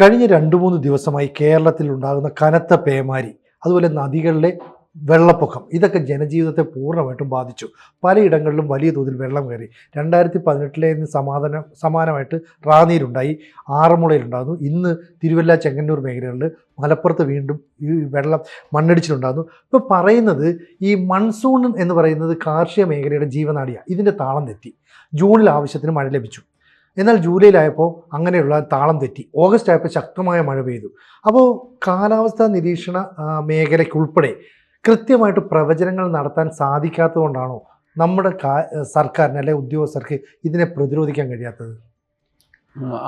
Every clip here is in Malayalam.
കഴിഞ്ഞ 2-3 ദിവസമായി കേരളത്തിൽ ഉണ്ടാകുന്ന കനത്ത പേമാരി, അതുപോലെ നദികളിലെ വെള്ളപ്പൊക്കം, ഇതൊക്കെ ജനജീവിതത്തെ പൂർണ്ണമായിട്ടും ബാധിച്ചു. പലയിടങ്ങളിലും വലിയ തോതിൽ വെള്ളം കയറി. 2018 സമാനമായിട്ട് റാന്നിയിലുണ്ടായി, ആറന്മുളയിലുണ്ടാകുന്നു. ഇന്ന് തിരുവല്ല, ചെങ്ങന്നൂർ മേഖലകളിൽ, മലപ്പുറത്ത് വീണ്ടും ഈ വെള്ളം മണ്ണിടിച്ചിലുണ്ടാകുന്നു. ഇപ്പോൾ പറയുന്നത് ഈ മൺസൂൺ എന്ന് പറയുന്നത് കാർഷിക മേഖലയുടെ ജീവനാഡിയാണ്. ഇതിൻ്റെ താളം തെറ്റി. ജൂണിൽ ആവശ്യത്തിന് മഴ ലഭിച്ചു. എന്നാൽ ജൂലൈയിലായപ്പോൾ അങ്ങനെയുള്ള താളം തെറ്റി. ഓഗസ്റ്റ് ആയപ്പോൾ ശക്തമായ മഴ പെയ്തു. അപ്പോൾ കാലാവസ്ഥാ നിരീക്ഷണ മേഖലയ്ക്കുൾപ്പെടെ കൃത്യമായിട്ട് പ്രവചനങ്ങൾ നടത്താൻ സാധിക്കാത്തതുകൊണ്ടാണോ നമ്മുടെ സർക്കാരിന് അല്ലെങ്കിൽ ഉദ്യോഗസ്ഥർക്ക് ഇതിനെ പ്രതിരോധിക്കാൻ കഴിയാത്തത്?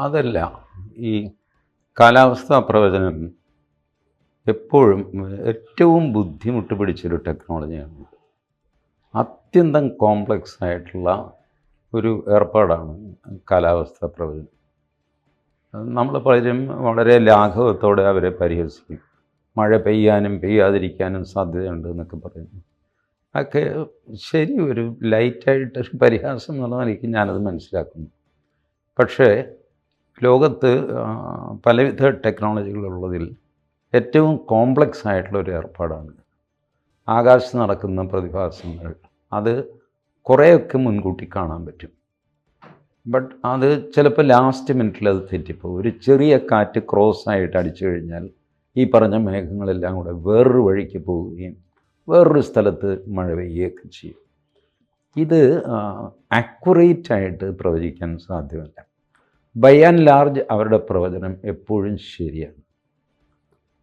അതല്ല, ഈ കാലാവസ്ഥാ പ്രവചനം എപ്പോഴും ഏറ്റവും ബുദ്ധിമുട്ട് പിടിച്ചൊരു ടെക്നോളജിയാണ്. അത്യന്തം കോംപ്ലക്സ് ആയിട്ടുള്ള ഒരു ഏർപ്പാടാണ് കാലാവസ്ഥാ പ്രവചനം. നമ്മൾ പലരും വളരെ ലാഘവത്തോടെ അവരെ പരിഹസിക്കും. മഴ പെയ്യാനും പെയ്യാതിരിക്കാനും സാധ്യതയുണ്ട് എന്നൊക്കെ പറയുന്നു. അതൊക്കെ ശരി, ഒരു ലൈറ്റായിട്ടൊരു പരിഹാസം എന്നുള്ള നിലയ്ക്ക് ഞാനത് മനസ്സിലാക്കുന്നു. പക്ഷേ ലോകത്ത് പലവിധ ടെക്നോളജികളുള്ളതിൽ ഏറ്റവും കോംപ്ലക്സ് ആയിട്ടുള്ള ഒരു ഏർപ്പാടാണ് ആകാശത്ത് നടക്കുന്ന പ്രതിഭാസങ്ങൾ. അത് കുറേയൊക്കെ മുൻകൂട്ടി കാണാൻ പറ്റും. ബട്ട് അത് ചിലപ്പോൾ ലാസ്റ്റ് മിനിറ്റിൽ അത് തെറ്റിപ്പോകും. ഒരു ചെറിയ കാറ്റ് ക്രോസായിട്ട് അടിച്ചു കഴിഞ്ഞാൽ ഈ പറഞ്ഞ മേഘങ്ങളെല്ലാം കൂടെ വേറൊരു വഴിക്ക് പോവുകയും വേറൊരു സ്ഥലത്ത് മഴ പെയ്യുകയൊക്കെ ചെയ്യും. ഇത് ആക്യുറേറ്റായിട്ട് പ്രവചിക്കാൻ സാധ്യമല്ല. ബൈ ആൻഡ് ലാർജ് അവരുടെ പ്രവചനം എപ്പോഴും ശരിയാണ്.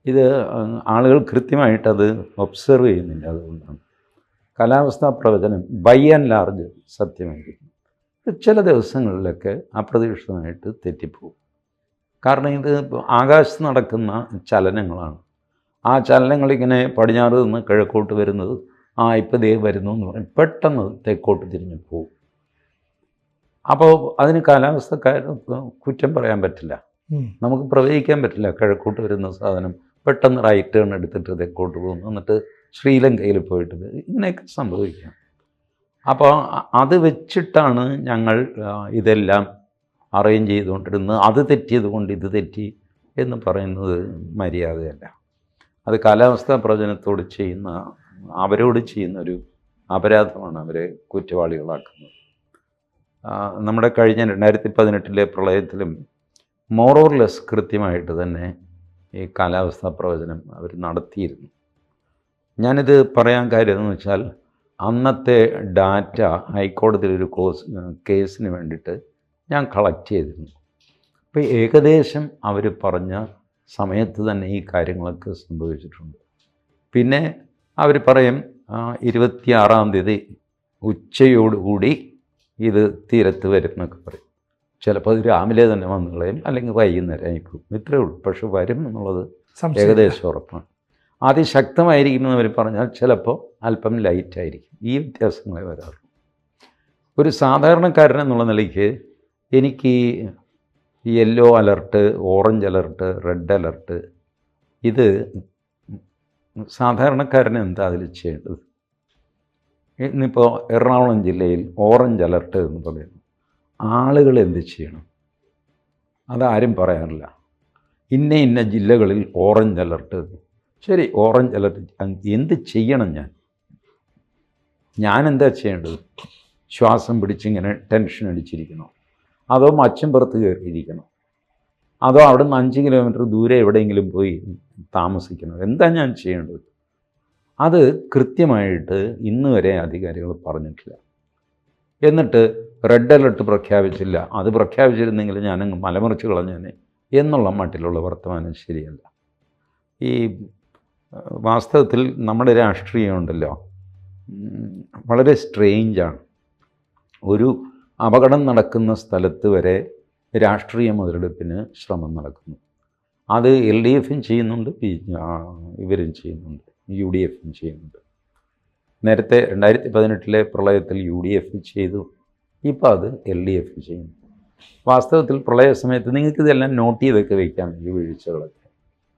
ഇത് ആളുകൾ കൃത്യമായിട്ടത് ഒബ്സർവ് ചെയ്യുന്നില്ല. അതുകൊണ്ടാണ് കാലാവസ്ഥാ പ്രവചനം ബൈ ആൻഡ് ലാർജ് സത്യമായിരിക്കും. ചില ദിവസങ്ങളിലൊക്കെ അപ്രതീക്ഷിതമായിട്ട് തെറ്റിപ്പോകും. കാരണം ഇത് ആകാശത്ത് നടക്കുന്ന ചലനങ്ങളാണ്. ആ ചലനങ്ങളിങ്ങനെ പടിഞ്ഞാറ് നിന്ന് കിഴക്കോട്ട് വരുന്നത്, ഇപ്പോൾ ദേ വരുന്നു എന്ന് പറയും, പെട്ടെന്ന് തെക്കോട്ട് തിരിഞ്ഞ് പോകും. അപ്പോൾ അതിന് കാലാവസ്ഥക്കാരന് കുറ്റം പറയാൻ പറ്റില്ല. നമുക്ക് പ്രവചിക്കാൻ പറ്റില്ല. കിഴക്കോട്ട് വരുന്ന സാധനം പെട്ടെന്ന് റൈറ്റ് ടേൺ എടുത്തിട്ട് തെക്കോട്ട് പോകുന്നു, എന്നിട്ട് ശ്രീലങ്കയിൽ പോയിട്ട് ഇങ്ങനെയൊക്കെ സംഭവിക്കാം. അപ്പോൾ അത് വെച്ചിട്ടാണ് ഞങ്ങൾ ഇതെല്ലാം അറേഞ്ച് ചെയ്തുകൊണ്ടിരുന്നത്. അത് തെറ്റിയത് കൊണ്ട് ഇത് തെറ്റി എന്ന് പറയുന്നത് മര്യാദയല്ല. അത് കാലാവസ്ഥാ പ്രവചനത്തോട് അവരോട് ചെയ്യുന്ന ഒരു അപരാധമാണ്, അവരെ കുറ്റവാളികളാക്കുന്നത്. നമ്മുടെ കഴിഞ്ഞ 2018 പ്രളയത്തിലും മോറോർലെസ് കൃത്യമായിട്ട് തന്നെ ഈ കാലാവസ്ഥാ പ്രവചനം അവർ നടത്തിയിരുന്നു. ഞാനിത് പറയാൻ കാര്യം എന്ന് വെച്ചാൽ, അന്നത്തെ ഡാറ്റ ഹൈക്കോടതിയിലൊരു കേസിന് വേണ്ടിയിട്ട് ഞാൻ കളക്ട് ചെയ്തിരുന്നു. അപ്പോൾ ഏകദേശം അവർ പറഞ്ഞ സമയത്ത് തന്നെ ഈ കാര്യങ്ങളൊക്കെ സംഭവിച്ചിട്ടുണ്ട്. പിന്നെ അവർ പറയും 26-ാം തീയതി ഉച്ചയോടുകൂടി ഇത് തീരത്ത് വരും എന്നൊക്കെ പറയും. ചിലപ്പോൾ അത് രാവിലെ തന്നെ വന്നു കളയും, അല്ലെങ്കിൽ വൈകുന്നേരം ആയിപ്പോകും. ഇത്രയേ ഉള്ളൂ. പക്ഷെ വരും എന്നുള്ളത് ഏകദേശം ഉറപ്പാണ്. അതിശക്തമായിരിക്കുമെന്ന് അവർ പറഞ്ഞാൽ ചിലപ്പോൾ അല്പം ലൈറ്റായിരിക്കും. ഈ വ്യത്യാസങ്ങളെ വരാറുള്ളൂ. ഒരു സാധാരണക്കാരൻ എന്നുള്ള നിലയ്ക്ക് എനിക്ക് yellow alert, orange alert, red alert, ഇത് സാധാരണക്കാരന് എന്താ അതിൽ ചെയ്യേണ്ടത്? ഇന്നിപ്പോൾ എറണാകുളം ജില്ലയിൽ ഓറഞ്ച് അലർട്ട് എന്ന് പറയുന്നു. ആളുകൾ എന്ത് ചെയ്യണം? അതാരും പറയാറില്ല. ഇന്ന ജില്ലകളിൽ ഓറഞ്ച് അലർട്ട്. ശരി, ഓറഞ്ച് അലർട്ട് എന്ത് ചെയ്യണം? ഞാൻ എന്താ ചെയ്യേണ്ടത്? ശ്വാസം പിടിച്ചിങ്ങനെ ടെൻഷൻ അടിച്ചിരിക്കണോ? അതോ മച്ചമ്പുറത്ത് കയറിയിരിക്കണോ? അതോ അവിടെ നിന്ന് 5 കിലോമീറ്റർ ദൂരെ എവിടെയെങ്കിലും പോയി താമസിക്കണോ? എന്താ ഞാൻ ചെയ്യേണ്ടത്? അത് കൃത്യമായിട്ട് ഇന്ന് വരെ അധികാരികൾ പറഞ്ഞിട്ടില്ല. എന്നിട്ട് റെഡ് അലർട്ട് പ്രഖ്യാപിച്ചില്ല, അത് പ്രഖ്യാപിച്ചിരുന്നെങ്കിൽ ഞാനങ്ങ് മലമറിച്ച് കളഞ്ഞേനെ എന്നുള്ള മട്ടിലുള്ള വർത്തമാനം ശരിയല്ല. ഈ വാസ്തവത്തിൽ നമ്മുടെ രാഷ്ട്രീയം ഉണ്ടല്ലോ, വളരെ സ്ട്രേഞ്ചാണ്. ഒരു അപകടം നടക്കുന്ന സ്ഥലത്ത് വരെ രാഷ്ട്രീയ മുതലെടുപ്പിന് ശ്രമം നടക്കുന്നു. അത് LDFും ചെയ്യുന്നുണ്ട്, ഇവരും ചെയ്യുന്നുണ്ട്, UDFും ചെയ്യുന്നുണ്ട്. നേരത്തെ 2018 പ്രളയത്തിൽ UDF ചെയ്തു, ഇപ്പോൾ അത് LDF ചെയ്യുന്നു. വാസ്തവത്തിൽ പ്രളയ സമയത്ത് നിങ്ങൾക്കിതെല്ലാം നോട്ട് ചെയ്തൊക്കെ വയ്ക്കാം, ഈ വീഴ്ചകളൊക്കെ.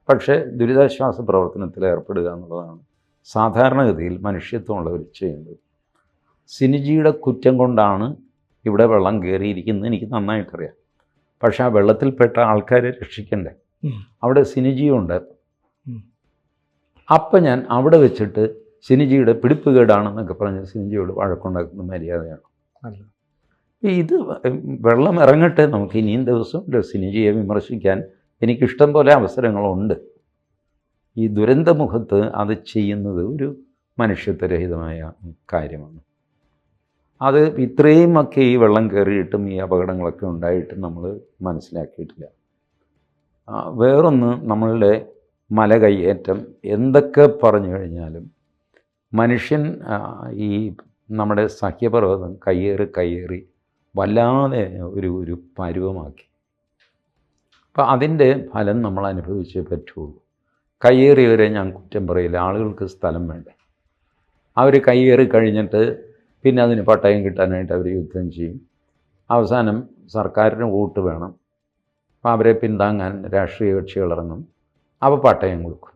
പക്ഷേ ദുരിതാശ്വാസ പ്രവർത്തനത്തിൽ ഏർപ്പെടുക എന്നുള്ളതാണ് സാധാരണഗതിയിൽ മനുഷ്യത്വമുള്ളവർ ചെയ്യേണ്ടത്. സിനിജിയുടെ കുറ്റം കൊണ്ടാണ് ഇവിടെ വെള്ളം കയറിയിരിക്കുന്നത് എനിക്ക് നന്നായിട്ടറിയാം. പക്ഷേ ആ വെള്ളത്തിൽപ്പെട്ട ആൾക്കാരെ രക്ഷിക്കണ്ടേ? അവിടെ സിനിജിയുണ്ട്. ഉം. അപ്പം ഞാൻ അവിടെ വെച്ചിട്ട് സിനിജിയുടെ പിടിപ്പുകേടാണെന്നൊക്കെ പറഞ്ഞ് സിനിജിയോട് വഴക്കുണ്ടാക്കുന്ന മര്യാദയാണ്. അല്ല. ഇത് വെള്ളം ഇറങ്ങട്ടെ, നമുക്ക് ഇനിയും ദിവസം സിനിജിയെ വിമർശിക്കാൻ എനിക്കിഷ്ടം പോലെ അവസരങ്ങളുണ്ട്. ഈ ദുരന്തമുഖത്ത് അത് ചെയ്യുന്നത് ഒരു മനുഷ്യത്വരഹിതമായ കാര്യമാണ്. അത് ഇത്രയുമൊക്കെ ഈ വെള്ളം കയറിയിട്ടും ഈ അപകടങ്ങളൊക്കെ ഉണ്ടായിട്ടും നമ്മൾ മനസ്സിലാക്കിയിട്ടില്ല. വേറൊന്ന്, നമ്മളുടെ മല കയ്യേറ്റം എന്തൊക്കെ പറഞ്ഞു കഴിഞ്ഞാലും മനുഷ്യൻ ഈ നമ്മുടെ സഹ്യപർവ്വതം കയ്യേറി വല്ലാതെ ഒരു പരുവമാക്കി. അപ്പം അതിൻ്റെ ഫലം നമ്മൾ അനുഭവിച്ചേ പറ്റുള്ളൂ. കയ്യേറിയവരെ ഞാൻ കുറ്റം പറയില്ല, ആളുകൾക്ക് സ്ഥലം വേണ്ടേ. അവർ കയ്യേറി കഴിഞ്ഞിട്ട് പിന്നെ അതിന് പട്ടയം കിട്ടാനായിട്ട് അവർ യുദ്ധം ചെയ്യും. അവസാനം സർക്കാരിന് വോട്ട് വേണം, അവരെ പിന്താങ്ങാൻ രാഷ്ട്രീയ കക്ഷികൾ ഇറങ്ങും. അപ്പോൾ പട്ടയം കൊടുക്കും.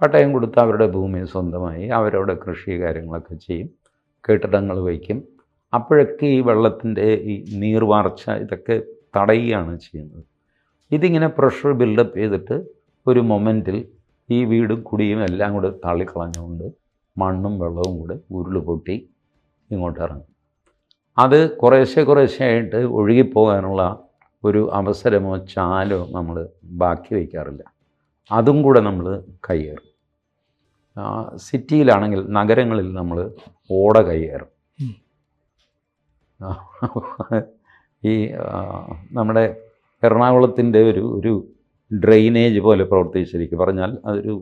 പട്ടയം കൊടുത്ത് അവരുടെ ഭൂമി സ്വന്തമായി അവരവിടെ കൃഷി കാര്യങ്ങളൊക്കെ ചെയ്യും, കെട്ടിടങ്ങൾ വയ്ക്കും. അപ്പോഴൊക്കെ ഈ വെള്ളത്തിൻ്റെ ഈ നീർവാർച്ച ഇതൊക്കെ തടയുകയാണ് ചെയ്യുന്നത്. ഇതിങ്ങനെ പ്രഷർ ബിൽഡപ്പ് ചെയ്തിട്ട് ഒരു മൊമെൻറ്റിൽ ഈ വീടും കുടിയും എല്ലാം കൂടെ തള്ളിക്കളഞ്ഞുകൊണ്ട് മണ്ണും വെള്ളവും കൂടെ ഉരുള് പൊട്ടി ഇങ്ങോട്ട് ഇറങ്ങും. അത് കുറേശ്ശെ ആയിട്ട് ഒഴുകിപ്പോകാനുള്ള ഒരു അവസരമോ ചാലോ നമ്മൾ ബാക്കി വയ്ക്കാറില്ല. അതും കൂടെ നമ്മൾ കയ്യേറും. സിറ്റിയിലാണെങ്കിൽ, നഗരങ്ങളിൽ നമ്മൾ ഓട കയ്യേറും. ഈ നമ്മുടെ എറണാകുളത്തിൻ്റെ ഒരു ഡ്രെയിനേജ് പോലെ പ്രവർത്തിച്ച് ശരിക്കും പറഞ്ഞാൽ അതൊരു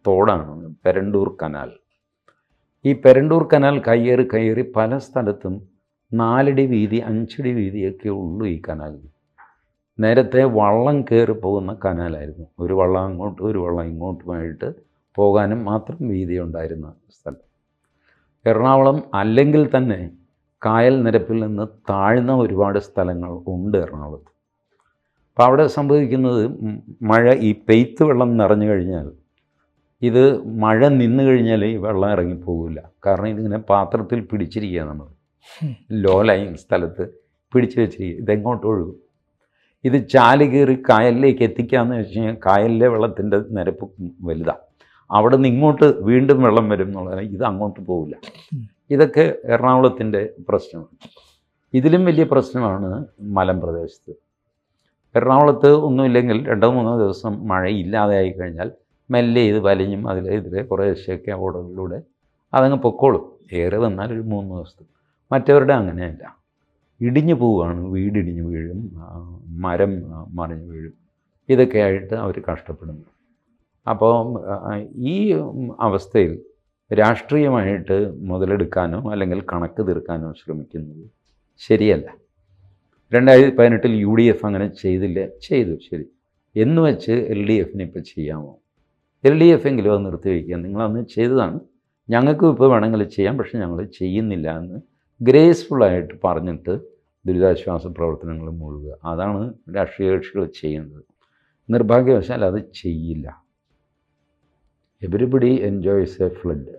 തോടാണ്, പെരണ്ടൂർ കനാൽ. ഈ പെരണ്ടൂർ കനാൽ കയ്യേറി പല സ്ഥലത്തും 4 അടി വീതി 5 അടി വീതിയൊക്കെ ഉള്ളൂ ഈ കനാലിന്. നേരത്തെ വള്ളം കയറി പോകുന്ന കനാലായിരുന്നു. ഒരു വള്ളം അങ്ങോട്ടും ഒരു വള്ളം ഇങ്ങോട്ടുമായിട്ട് പോകാനും മാത്രം വീതി ഉണ്ടായിരുന്ന സ്ഥലം. എറണാകുളം അല്ലെങ്കിൽ തന്നെ കായൽ നിരപ്പിൽ നിന്ന് താഴ്ന്ന ഒരുപാട് സ്ഥലങ്ങൾ ഉണ്ട് എറണാകുളത്ത്. അപ്പോൾ അവിടെ സംഭവിക്കുന്നത്, മഴ ഈ പെയ്ത്ത് വെള്ളം നിറഞ്ഞു കഴിഞ്ഞാൽ, ഇത് മഴ നിന്ന് കഴിഞ്ഞാൽ ഈ വെള്ളം ഇറങ്ങിപ്പോകില്ല. കാരണം ഇതിങ്ങനെ പാത്രത്തിൽ പിടിച്ചിരിക്കുക, നമ്മൾ ലോ ലൈങ് സ്ഥലത്ത് പിടിച്ചു വെച്ചിരിക്കുക. ഇതെങ്ങോട്ട് ഒഴുകും? ഇത് ചാല് കയറി കായലിലേക്ക് എത്തിക്കാമെന്ന് വെച്ച് കഴിഞ്ഞാൽ കായലിലെ വെള്ളത്തിൻ്റെ നിരപ്പ് വലുതാണ്. അവിടെ നിന്ന് ഇങ്ങോട്ട് വീണ്ടും വെള്ളം വരും എന്നുള്ളത്, ഇത് അങ്ങോട്ട് പോകില്ല. ഇതൊക്കെ എറണാകുളത്തിൻ്റെ പ്രശ്നമാണ്. ഇതിലും വലിയ പ്രശ്നമാണ് മലമ്പ്രദേശത്ത്. എറണാകുളത്ത് ഒന്നുമില്ലെങ്കിൽ 2-3 ദിവസം മഴയില്ലാതെ ആയിക്കഴിഞ്ഞാൽ മെല്ലെ ഇത് വലിഞ്ഞും അതിലെതിരെ കുറേശ്ശെയൊക്കെ ഓടകളിലൂടെ അതങ്ങ് പൊക്കോളും. ഏറെ വന്നാൽ ഒരു 3 ദിവസത്തെ. മറ്റവരുടെ അങ്ങനെയല്ല, ഇടിഞ്ഞു പോവുകയാണ്. വീടിടിഞ്ഞ് വീഴും, മരം മറിഞ്ഞു വീഴും, ഇതൊക്കെ ആയിട്ട് അവർ കഷ്ടപ്പെടുന്നു. അപ്പോൾ ഈ അവസ്ഥയിൽ രാഷ്ട്രീയമായിട്ട് മുതലെടുക്കാനോ അല്ലെങ്കിൽ കണക്ക് തീർക്കാനോ ശ്രമിക്കുന്നത് ശരിയല്ല. 2018 UDF അങ്ങനെ ചെയ്തില്ല, ചെയ്തു, ശരി എന്ന് വെച്ച് LDFന് ഇപ്പോൾ ചെയ്യാമോ? LDF എങ്കിലും അത് നിർത്തിവെക്കുക. നിങ്ങളന്ന് ചെയ്തതാണ്, ഞങ്ങൾക്കും ഇപ്പോൾ വേണമെങ്കിൽ ചെയ്യാം, പക്ഷെ ഞങ്ങൾ ചെയ്യുന്നില്ല എന്ന് ഗ്രേസ്ഫുള്ളായിട്ട് പറഞ്ഞിട്ട് ദുരിതാശ്വാസ പ്രവർത്തനങ്ങൾ മുഴുകുക. അതാണ് രാഷ്ട്രീയ കക്ഷികൾ ചെയ്യേണ്ടത്. നിർഭാഗ്യവശാൽ അത് ചെയ്യില്ല. Everybody enjoys A flood.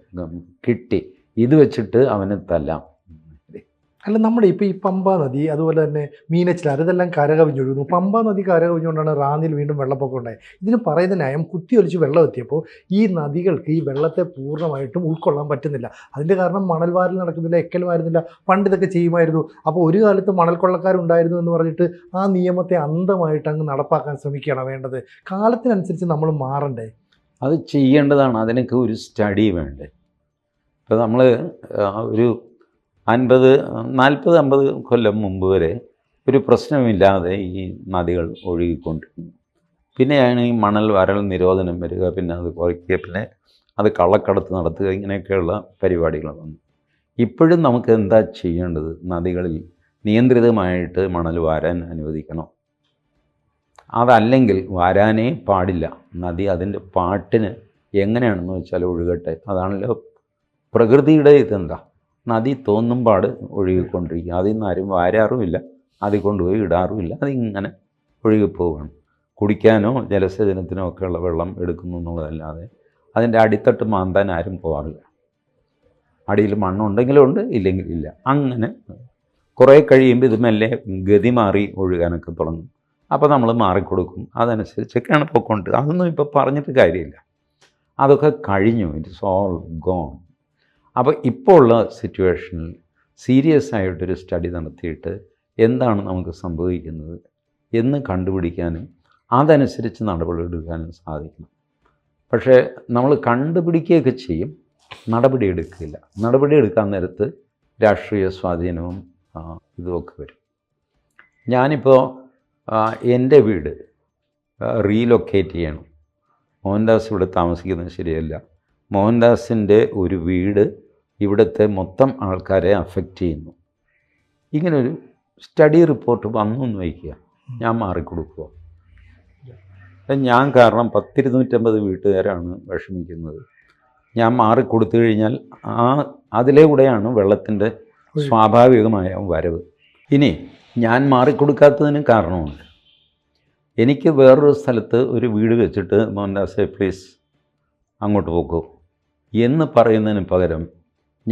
കിട്ടി, ഇത് വെച്ചിട്ട് അവനെ തല്ലാം. അല്ല, നമ്മുടെ ഇപ്പോൾ ഈ പമ്പ നദി, അതുപോലെ തന്നെ മീനച്ചിലാർ, ഇതെല്ലാം കരകവിഞ്ഞൊഴുകുന്നു. പമ്പ നദി കരകവിഞ്ഞുകൊണ്ടാണ് റാന്നിയിൽ വീണ്ടും വെള്ളപ്പൊക്കം ഉണ്ടായത്. ഇതിന് പറയുന്ന ന്യായം, കുത്തിയൊലിച്ച് വെള്ളം എത്തിയപ്പോൾ ഈ നദികൾക്ക് ഈ വെള്ളത്തെ പൂർണ്ണമായിട്ടും ഉൾക്കൊള്ളാൻ പറ്റുന്നില്ല. അതിൻ്റെ കാരണം മണൽവാരൽ നടക്കുന്നില്ല, എക്കൽ വാരുന്നില്ല. പണ്ട് ഇതൊക്കെ ചെയ്യുമായിരുന്നു. അപ്പോൾ ഒരു കാലത്ത് മണൽക്കൊള്ളക്കാരുണ്ടായിരുന്നു എന്ന് പറഞ്ഞിട്ട് ആ നിയമത്തെ അന്ധമായിട്ട് അങ്ങ് നടപ്പാക്കാൻ ശ്രമിക്കുകയാണ് വേണ്ടത്. കാലത്തിനനുസരിച്ച് നമ്മൾ മാറണ്ടേ? അത് ചെയ്യേണ്ടതാണ്. അതിനൊക്കെ ഒരു സ്റ്റഡി വേണ്ടേ. ഇപ്പോൾ നമ്മൾ ഒരു 40-50 കൊല്ലം മുമ്പ് വരെ ഒരു പ്രശ്നമില്ലാതെ ഈ നദികൾ ഒഴുകിക്കൊണ്ടിരുന്നു. പിന്നെയാണ് ഈ മണൽ വരൽ നിരോധനം വരിക, പിന്നെ അത് കുറയ്ക്കുക, പിന്നെ അത് കള്ളക്കടത്ത് നടത്തുക, ഇങ്ങനെയൊക്കെയുള്ള പരിപാടികൾ വന്നു. ഇപ്പോഴും നമുക്ക് എന്താ ചെയ്യേണ്ടത്? നദികളിൽ നിയന്ത്രിതമായിട്ട് മണൽ വാരാൻ അനുവദിക്കണം. അതല്ലെങ്കിൽ വാരാനേ പാടില്ല. നദി അതിൻ്റെ പാട്ടിന് എങ്ങനെയാണെന്ന് വെച്ചാൽ ഒഴുകട്ടെ. അതാണല്ലോ പ്രകൃതിയുടെ ഇതെന്താ, നദി തോന്നുംപാട് ഒഴുകിക്കൊണ്ടിരിക്കുക. അതിൽ നിന്ന് ആരും വാരാറുമില്ല, അതിൽ കൊണ്ടുപോയി ഇടാറുമില്ല, അതിങ്ങനെ ഒഴുകിപ്പോവുകയാണ്. കുടിക്കാനോ ജലസേചനത്തിനോ ഒക്കെയുള്ള വെള്ളം എടുക്കുന്നു എന്നുള്ളതല്ലാതെ അതിൻ്റെ അടിത്തട്ട് മാന്താൻ ആരും പോകാറില്ല. അടിയിൽ മണ്ണുണ്ടെങ്കിലും ഉണ്ട്, ഇല്ലെങ്കിൽ ഇല്ല. അങ്ങനെ കുറേ കഴിയുമ്പോൾ ഇത് മെല്ലെ ഗതി മാറി ഒഴുകാനൊക്കെ തുടങ്ങും. അപ്പോൾ നമ്മൾ മാറിക്കൊടുക്കും. അതനുസരിച്ചൊക്കെയാണ് പൊയ്ക്കൊണ്ട്. അതൊന്നും ഇപ്പോൾ പറഞ്ഞിട്ട് കാര്യമില്ല. അതൊക്കെ കഴിഞ്ഞു. It's all gone. അപ്പോൾ ഇപ്പോൾ ഉള്ള സിറ്റുവേഷനിൽ സീരിയസ് ആയിട്ടൊരു സ്റ്റഡി നടത്തിയിട്ട് എന്താണ് നമുക്ക് സംഭവിക്കുന്നത് എന്ന് കണ്ടുപിടിക്കാനും അതനുസരിച്ച് നടപടിയെടുക്കാനും സാധിക്കണം. പക്ഷേ നമ്മൾ കണ്ടുപിടിക്കുകയൊക്കെ ചെയ്യും, നടപടിയെടുക്കില്ല. നടപടിയെടുക്കാൻ നേരത്ത് രാഷ്ട്രീയ സ്വാധീനവും ഇതുമൊക്കെ വരും. ഞാനിപ്പോൾ എൻ്റെ വീട് റീലൊക്കേറ്റ് ചെയ്യണം. മോഹൻദാസ് ഇവിടെ താമസിക്കുന്നത് ശരിയല്ല. മോഹൻദാസിൻ്റെ ഒരു വീട് ഇവിടുത്തെ മൊത്തം ആൾക്കാരെ അഫക്റ്റ് ചെയ്യുന്നു. ഇങ്ങനൊരു സ്റ്റഡി റിപ്പോർട്ട് വന്നു എന്ന് വയ്ക്കുക, ഞാൻ മാറിക്കൊടുക്കുക. ഞാൻ കാരണം 10-250 വീട്ടുകാരാണ് വിഷമിക്കുന്നത്. ഞാൻ മാറിക്കൊടുത്തു കഴിഞ്ഞാൽ അതിലൂടെയാണ് വെള്ളത്തിൻ്റെ സ്വാഭാവികമായ വരവ്. ഇനി ഞാൻ മാറിക്കൊടുക്കാത്തതിന് കാരണമുണ്ട്. എനിക്ക് വേറൊരു സ്ഥലത്ത് ഒരു വീട് വെച്ചിട്ട് മോഹൻദാസേ പ്ലീസ് അങ്ങോട്ട് പോക്കൂ എന്ന് പറയുന്നതിന് പകരം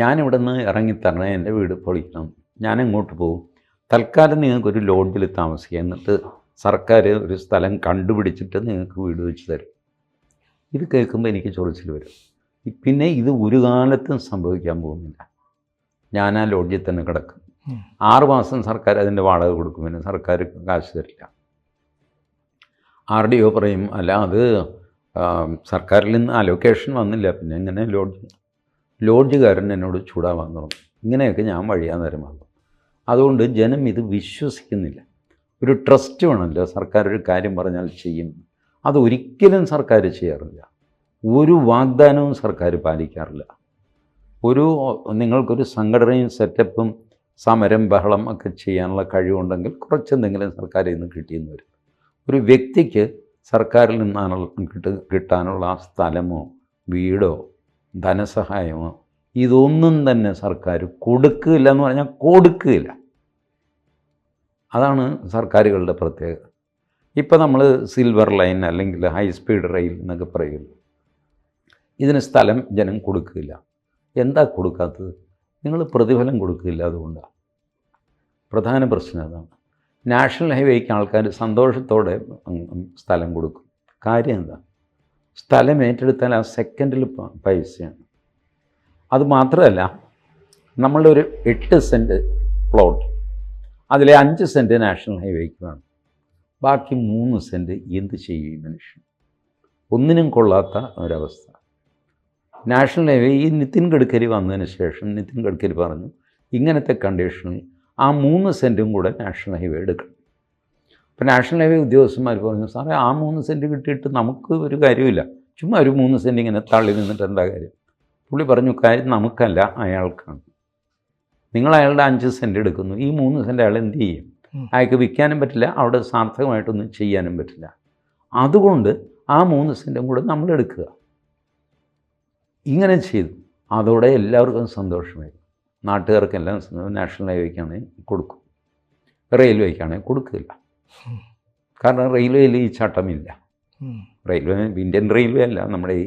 ഞാനിവിടെ നിന്ന് ഇറങ്ങിത്തരണേ, എൻ്റെ വീട് പൊളിക്കണം, ഞാൻ എങ്ങോട്ട് പോകും, തൽക്കാലം നിങ്ങൾക്കൊരു ലോഡ്ജിൽ താമസിക്കുക, എന്നിട്ട് സർക്കാർ ഒരു സ്ഥലം കണ്ടുപിടിച്ചിട്ട് നിങ്ങൾക്ക് വീട് വെച്ച് തരും. ഇത് കേൾക്കുമ്പോൾ എനിക്ക് ചൊറിച്ചിൽ വരും. പിന്നെ ഇത് ഒരു കാലത്തും സംഭവിക്കാൻ പോകുന്നില്ല. ഞാൻ ആ ലോഡ്ജിൽ തന്നെ കിടക്കും. 6 മാസം സർക്കാർ അതിൻ്റെ വാടക കൊടുക്കും, പിന്നെ സർക്കാർ കാശ് തരില്ല. RDO പറയും, അല്ല അത് സർക്കാരിൽ നിന്ന് അലൊക്കേഷൻ വന്നില്ല, പിന്നെ എങ്ങനെ ലോഡ്ജുകാരൻ എന്നോട് ചൂടാവാൻ തുടങ്ങും. ഇങ്ങനെയൊക്കെ ഞാൻ വഴിയാൻ നേരമാകും. അതുകൊണ്ട് ജനം ഇത് വിശ്വസിക്കുന്നില്ല. ഒരു ട്രസ്റ്റ് വേണമല്ലോ, സർക്കാർ ഒരു കാര്യം പറഞ്ഞാൽ ചെയ്യും. അതൊരിക്കലും സർക്കാർ ചെയ്യാറില്ല. ഒരു വാഗ്ദാനവും സർക്കാർ പാലിക്കാറില്ല. നിങ്ങൾക്കൊരു സംഘടനയും സെറ്റപ്പും സമരം ബഹളം ഒക്കെ ചെയ്യാനുള്ള കഴിവുണ്ടെങ്കിൽ കുറച്ചെന്തെങ്കിലും സർക്കാരിൽ നിന്ന് കിട്ടിയെന്ന് വരും. ഒരു വ്യക്തിക്ക് സർക്കാരിൽ നിന്നാണ് കിട്ടാനുള്ള ആ സ്ഥലമോ വീടോ ധനസഹായമോ ഇതൊന്നും തന്നെ സർക്കാർ കൊടുക്കില്ല എന്ന് പറഞ്ഞാൽ കൊടുക്കില്ല. അതാണ് സർക്കാരുകളുടെ പ്രത്യേകത. ഇപ്പോൾ നമ്മൾ സിൽവർ ലൈൻ അല്ലെങ്കിൽ ഹൈ സ്പീഡ് റെയിൽ എന്നൊക്കെ പറയുള്ളൂ. ഇതിന് സ്ഥലം ജനം കൊടുക്കില്ല. എന്താ കൊടുക്കാത്തത്? നിങ്ങൾ പ്രതിഫലം കൊടുക്കില്ല. അതുകൊണ്ടാണ് പ്രധാന പ്രശ്നം. അതാണ്. നാഷണൽ ഹൈവേക്ക് ആൾക്കാർ സന്തോഷത്തോടെ സ്ഥലം കൊടുക്കും. കാര്യം എന്താ? സ്ഥലം ഏറ്റെടുത്താൽ ആ സെക്കൻഡിൽ പൈസയാണ്. അതുമാത്രമല്ല, നമ്മളുടെ ഒരു 8 സെൻറ്റ് പ്ലോട്ട്, അതിലെ 5 സെൻറ്റ് നാഷണൽ ഹൈവേക്ക് വേണം. ബാക്കി 3 സെൻറ്റ് എന്ത് ചെയ്യും മനുഷ്യൻ? ഒന്നിനും കൊള്ളാത്ത ഒരവസ്ഥ. നാഷണൽ ഹൈവേ ഈ നിതിൻ ഗഡ്കരി വന്നതിന് ശേഷം നിതിൻ ഗഡ്കരി പറഞ്ഞു, ഇങ്ങനത്തെ കണ്ടീഷനിൽ ആ 3 സെൻറ്റും കൂടെ നാഷണൽ ഹൈവേ എടുക്കണം. അപ്പോൾ നാഷണൽ ഹൈവേ ഉദ്യോഗസ്ഥന്മാർ പറഞ്ഞു, സാറേ ആ 3 സെൻറ്റ് കിട്ടിയിട്ട് നമുക്ക് ഒരു കാര്യമില്ല, ചുമ്മാ ഒരു 3 സെൻറ്റ് ഇങ്ങനെ തള്ളി നിന്നിട്ട് എന്താ കാര്യം? പുള്ളി പറഞ്ഞു, കാര്യം നമുക്കല്ല, അയാൾക്കാണ്. നിങ്ങൾ അയാളുടെ 5 സെൻറ്റ് എടുക്കുന്നു, ഈ 3 സെൻറ്റ് അയാൾ എന്ത് ചെയ്യും? അയാൾക്ക് വിൽക്കാനും പറ്റില്ല, അവിടെ സാർത്ഥകമായിട്ടൊന്നും ചെയ്യാനും പറ്റില്ല. അതുകൊണ്ട് ആ 3 സെൻറ്റും കൂടെ നമ്മൾ എടുക്കുക. ഇങ്ങനെ ചെയ്തു. അതോടെ എല്ലാവർക്കും സന്തോഷമായി. നാട്ടുകാർക്കെല്ലാം നാഷണൽ ഹൈവേക്കാണെങ്കിൽ കൊടുക്കും, റെയിൽവേക്കാണെങ്കിൽ കൊടുക്കില്ല. കാരണം റെയിൽവേയിൽ ഈ ചട്ടമില്ല. റെയിൽവേ ഇന്ത്യൻ റെയിൽവേ അല്ല, നമ്മുടെ ഈ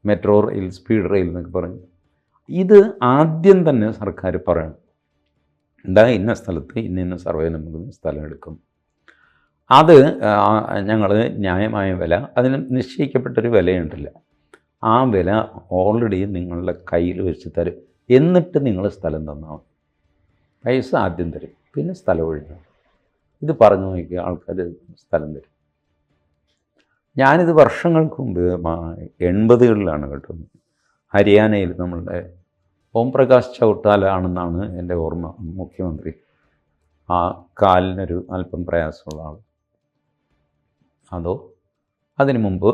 മെട്രോ റെയിൽ, സ്പീഡ് റെയിൽ എന്നൊക്കെ പറഞ്ഞു. ഇത് ആദ്യം തന്നെ സർക്കാർ പറയണം, എന്താ ഇന്ന സ്ഥലത്ത് ഇന്ന സർവേ നമുക്ക് സ്ഥലം എടുക്കും, അത് ഞങ്ങൾ ന്യായമായ വില, അതിന് നിശ്ചയിക്കപ്പെട്ടൊരു വിലയുണ്ടല്ല, ആ വില ഓൾറെഡി നിങ്ങളുടെ കയ്യിൽ വെച്ച് തരും. എന്നിട്ട് നിങ്ങൾ സ്ഥലം തന്നാൽ മതി. പൈസ ആദ്യം തരും, പിന്നെ സ്ഥലം ഒഴിഞ്ഞു. ഇത് പറഞ്ഞു നോക്കിയ ആൾക്കാർ സ്ഥലം തരും. ഞാനിത് വർഷങ്ങൾക്ക് മുമ്പ് 80കളിലാണ് കേട്ടോ, ഹരിയാനയിൽ നമ്മളുടെ ഓം പ്രകാശ് ചൗട്ടാലാണെന്നാണ് എൻ്റെ ഓർമ്മ, മുഖ്യമന്ത്രി. ആ കാലിനൊരു അല്പം പ്രയാസമുള്ള ആൾ. അതോ അതിന് മുമ്പ്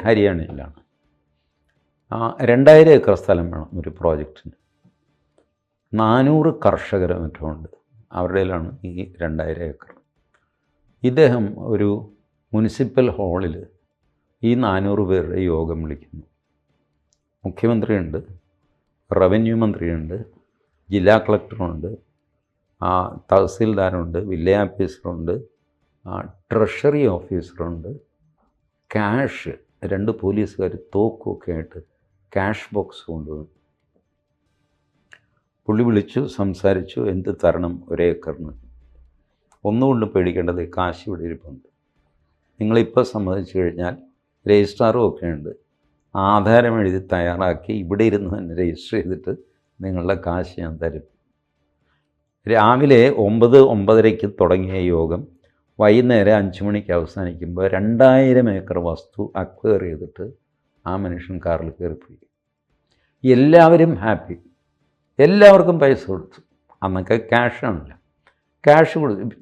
ഹരിയാനയിലാണ്. 2000 ഏക്കർ സ്ഥലം വേണം ഒരു പ്രോജക്റ്റിന്. 400 കർഷകരെ മറ്റും ഉണ്ട്. അവരുടെയിലാണ് ഈ 2000 ഏക്കർ. ഇദ്ദേഹം ഒരു മുനിസിപ്പൽ ഹാളിൽ ഈ 400 പേരുടെ യോഗം വിളിക്കുന്നു. മുഖ്യമന്ത്രിയുണ്ട്, റവന്യൂ മന്ത്രിയുണ്ട്, ജില്ലാ കളക്ടറുണ്ട്, തഹസിൽദാരുണ്ട്, വില്ലേജ് ഓഫീസറുണ്ട്, ട്രഷറി ഓഫീസറുണ്ട്, ക്യാഷ് 2 പോലീസുകാർ തോക്കൊക്കെ ആയിട്ട് ക്യാഷ് ബോക്സ് കൊണ്ടുവന്നു. പുള്ളി വിളിച്ചു, സംസാരിച്ചു, എന്ത് തരണം 1 ഏക്കറിന്? ഒന്നുകൊണ്ടും പേടിക്കേണ്ടത്, കാശ് ഇവിടെ ഇരിപ്പുണ്ട്. നിങ്ങളിപ്പോൾ സമ്മതിച്ചു കഴിഞ്ഞാൽ രജിസ്ട്രാറും ഒക്കെ ഉണ്ട്, ആധാരം എഴുതി തയ്യാറാക്കി ഇവിടെ ഇരുന്ന് തന്നെ രജിസ്റ്റർ ചെയ്തിട്ട് നിങ്ങളുടെ കാശ് ഞാൻ തരും. രാവിലെ 9-9:30 തുടങ്ങിയ യോഗം വൈകുന്നേരം 5 മണിക്ക് അവസാനിക്കുമ്പോൾ 2000 ഏക്കർ വസ്തു അക്വയർ ചെയ്തിട്ട് ആ മനുഷ്യൻ കാറിൽ കയറിപ്പോയി. എല്ലാവരും ഹാപ്പി, എല്ലാവർക്കും പൈസ കൊടുത്തു. അന്നൊക്കെ ക്യാഷാണില്ല. ക്യാഷ്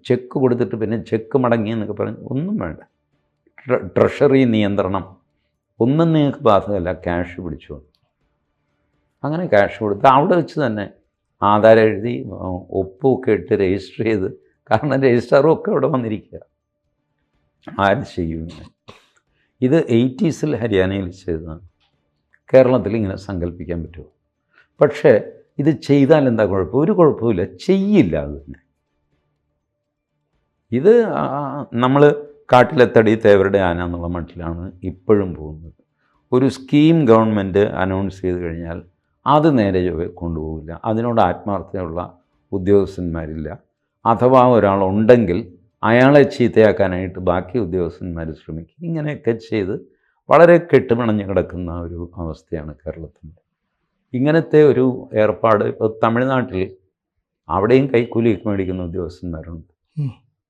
ചെക്ക് കൊടുത്തിട്ട് പിന്നെ ചെക്ക് മടങ്ങി എന്നൊക്കെ പറഞ്ഞ് ഒന്നും വേണ്ട. ട്രഷറി നിയന്ത്രണം ഒന്നും നിങ്ങൾക്ക് ബാധകമല്ല, ക്യാഷ് പിടിച്ചു. അങ്ങനെ ക്യാഷ് കൊടുത്ത് അവിടെ വെച്ച് തന്നെ ആധാരം എഴുതി ഒപ്പുമൊക്കെ ഇട്ട് രജിസ്റ്റർ ചെയ്ത്, കാരണം രജിസ്ട്രാറും ഒക്കെ അവിടെ വന്നിരിക്കുക. ആര് ചെയ്യും? ഇത് 80s ഹരിയാനയിൽ ചെയ്തതാണ്. കേരളത്തിൽ ഇങ്ങനെ സങ്കല്പിക്കാൻ പറ്റുമോ? പക്ഷേ ഇത് ചെയ്താൽ എന്താ കുഴപ്പം? ഒരു കുഴപ്പമില്ല, ചെയ്യില്ല. അത് തന്നെ ഇത് നമ്മൾ കാട്ടിലെത്തടി തേവരുടെ ആന എന്നുള്ള മട്ടിലാണ് ഇപ്പോഴും പോകുന്നത്. ഒരു സ്കീം ഗവൺമെൻറ് അനൗൺസ് ചെയ്ത് കഴിഞ്ഞാൽ അത് നേരെ കൊണ്ടുപോകില്ല. അതിനോട് ആത്മാർത്ഥതയുള്ള ഉദ്യോഗസ്ഥന്മാരില്ല. അഥവാ ഒരാളുണ്ടെങ്കിൽ അയാളെ ചീത്തയാക്കാനായിട്ട് ബാക്കി ഉദ്യോഗസ്ഥന്മാർ ശ്രമിക്കും. ഇങ്ങനെയൊക്കെ ചെയ്ത് വളരെ കെട്ടുപിണഞ്ഞ് കിടക്കുന്ന ഒരു അവസ്ഥയാണ് കേരളത്തിൻ്റെ. ഇങ്ങനത്തെ ഒരു ഏർപ്പാട് ഇപ്പോൾ തമിഴ്നാട്ടിൽ അവിടെയും കൈക്കൂലിയൊക്കെ മേടിക്കുന്ന ഉദ്യോഗസ്ഥന്മാരുണ്ട്.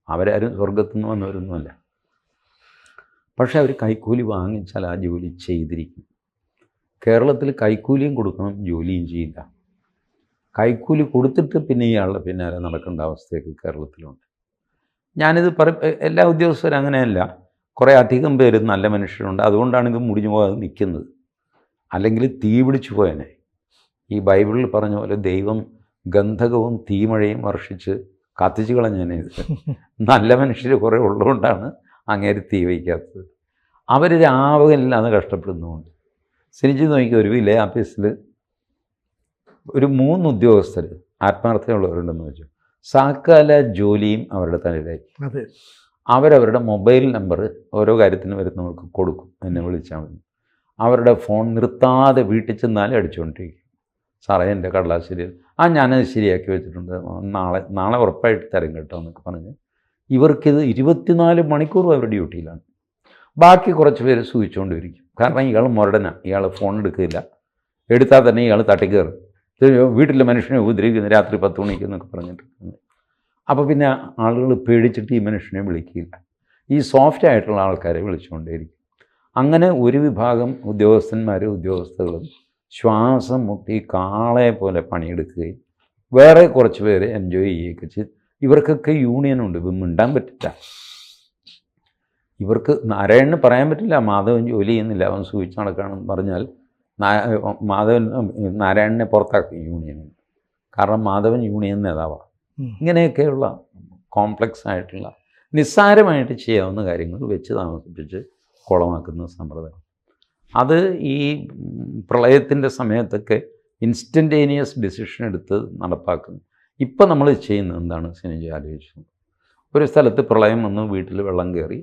അവരാരും സ്വർഗത്തു നിന്ന് വന്നവരൊന്നുമല്ല. പക്ഷേ അവർ കൈക്കൂലി വാങ്ങിച്ചാൽ ആ ജോലി ചെയ്തിരിക്കും. കേരളത്തിൽ കൈക്കൂലിയും കൊടുക്കണം, ജോലിയും ചെയ്യില്ല. കൈക്കൂലി കൊടുത്തിട്ട് പിന്നെ ഇയാളുടെ പിന്നാലെ നടക്കേണ്ട അവസ്ഥയൊക്കെ കേരളത്തിലുണ്ട്. ഞാനിത് എല്ലാ ഉദ്യോഗസ്ഥരും അങ്ങനെയല്ല, കുറേ അധികം പേര് നല്ല മനുഷ്യരുണ്ട്. അതുകൊണ്ടാണ് ഇത് മുടിഞ്ഞു പോകാതെ നിൽക്കുന്നത്. അല്ലെങ്കിൽ തീ പിടിച്ചു പോയനെ. ഈ ബൈബിളിൽ പറഞ്ഞ പോലെ ദൈവം ഗന്ധകവും തീമഴയും വർഷിച്ച് കത്തിച്ച് കളഞ്ഞേനെ. ഇത് നല്ല മനുഷ്യർ കുറേ ഉള്ളതുകൊണ്ടാണ് അങ്ങേര് തീ വയ്ക്കാത്തത്. അവർ രാവിലെല്ലാതെ കഷ്ടപ്പെടുന്നുമുണ്ട്. സിനിജി നോക്കി ഒരു വില്ലേ ഓഫീസിൽ ഒരു 3 ഉദ്യോഗസ്ഥർ ആത്മാർത്ഥതയുള്ളവരുണ്ടെന്ന് വെച്ചു. സകല ജോലിയും അവരുടെ തലയിലായി. അവരവരുടെ മൊബൈൽ നമ്പർ ഓരോ കാര്യത്തിന് വരുന്നവർക്ക് കൊടുക്കും, എന്നെ വിളിച്ചാൽ മതി. അവരുടെ ഫോൺ നിർത്താതെ വീട്ടിൽ ചെന്നാലും അടിച്ചുകൊണ്ടിരിക്കും. സാറേ എൻ്റെ കടലാസ് ശരിയല്ല, ഞാനത് ശരിയാക്കി വെച്ചിട്ടുണ്ട്, നാളെ ഉറപ്പായിട്ട് തരും കേട്ടോ എന്നൊക്കെ പറഞ്ഞ് ഇവർക്കിത് 24 മണിക്കൂറും അവർ ഡ്യൂട്ടിയിലാണ്. ബാക്കി കുറച്ച് പേര് സൂചിച്ചുകൊണ്ടിരിക്കും. കാരണം ഇയാൾ മുരടനാണ്, ഇയാൾ ഫോൺ എടുക്കില്ല, എടുത്താൽ തന്നെ ഇയാൾ തട്ടിക്കയറും, വീട്ടിലെ മനുഷ്യനെ ഉപദ്രവിക്കുന്നു രാത്രി 10 മണിക്ക് എന്നൊക്കെ പറഞ്ഞിട്ട്. അപ്പോൾ പിന്നെ ആളുകൾ പേടിച്ചിട്ട് ഈ മനുഷ്യനെ വിളിക്കില്ല. ഈ സോഫ്റ്റ് ആയിട്ടുള്ള ആൾക്കാരെ വിളിച്ചുകൊണ്ടേയിരിക്കും. അങ്ങനെ ഒരു വിഭാഗം ഉദ്യോഗസ്ഥകളും ശ്വാസം മുട്ടി കാളയെ പോലെ പണിയെടുക്കുകയും വേറെ കുറച്ച് പേര് എൻജോയ് ചെയ്യുകയൊക്കെ ചെയ്ത്. ഇവർക്കൊക്കെ യൂണിയനുണ്ട്. ഇപ്പം മിണ്ടാൻ പറ്റില്ല. ഇവർക്ക് നാരായണന് പറയാൻ പറ്റില്ല മാധവൻ ജോലി ചെയ്യുന്നില്ല, അവൻ സൂചിച്ച് നടക്കുകയാണെന്ന് പറഞ്ഞാൽ മാധവൻ നാരായണനെ പുറത്താക്കി യൂണിയനിൽ. കാരണം മാധവൻ യൂണിയൻ നേതാവാണ്. ഇങ്ങനെയൊക്കെയുള്ള കോംപ്ലക്സ് ആയിട്ടുള്ള നിസ്സാരമായിട്ട് ചെയ്യാവുന്ന കാര്യങ്ങൾ വെച്ച് താമസിപ്പിച്ച് കുളമാക്കുന്ന സമ്പ്രദായം. അത് ഈ പ്രളയത്തിൻ്റെ സമയത്തൊക്കെ ഇൻസ്റ്റൻറ്റേനിയസ് ഡിസിഷൻ എടുത്ത് നടപ്പാക്കുന്നു. ഇപ്പം നമ്മൾ ചെയ്യുന്നത് എന്താണ് സിനിജി ആലോചിച്ചത്? ഒരു സ്ഥലത്ത് പ്രളയം വന്ന് വീട്ടിൽ വെള്ളം കയറി,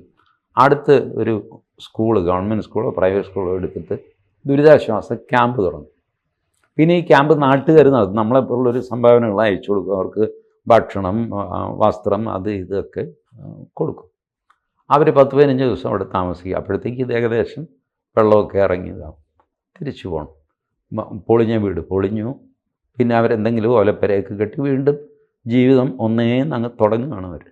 അടുത്ത് ഒരു സ്കൂള്, ഗവൺമെൻറ് സ്കൂളോ പ്രൈവറ്റ് സ്കൂളോ എടുത്തിട്ട് ദുരിതാശ്വാസ ക്യാമ്പ് തുറന്നു. പിന്നെ ഈ ക്യാമ്പ് നാട്ടുകാർ നടത്തും. നമ്മളെപ്പോലുള്ളൊരു സംഭാവനകൾ അയച്ചു കൊടുക്കും. അവർക്ക് ഭക്ഷണം, വസ്ത്രം, അത് ഇതൊക്കെ കൊടുക്കും. അവർ 10-15 ദിവസം അവിടെ താമസിക്കുക. അപ്പോഴത്തേക്ക് ഇത് ഏകദേശം വെള്ളമൊക്കെ ഇറങ്ങിയതാവും. തിരിച്ചു പോകണം. പൊളിഞ്ഞ വീട് പൊളിഞ്ഞു. പിന്നെ അവരെന്തെങ്കിലും ഓലപ്പരയൊക്കെ കെട്ടി വീണ്ടും ജീവിതം ഒന്നേന്ന് അങ്ങ് തുടങ്ങുകയാണ് അവർ.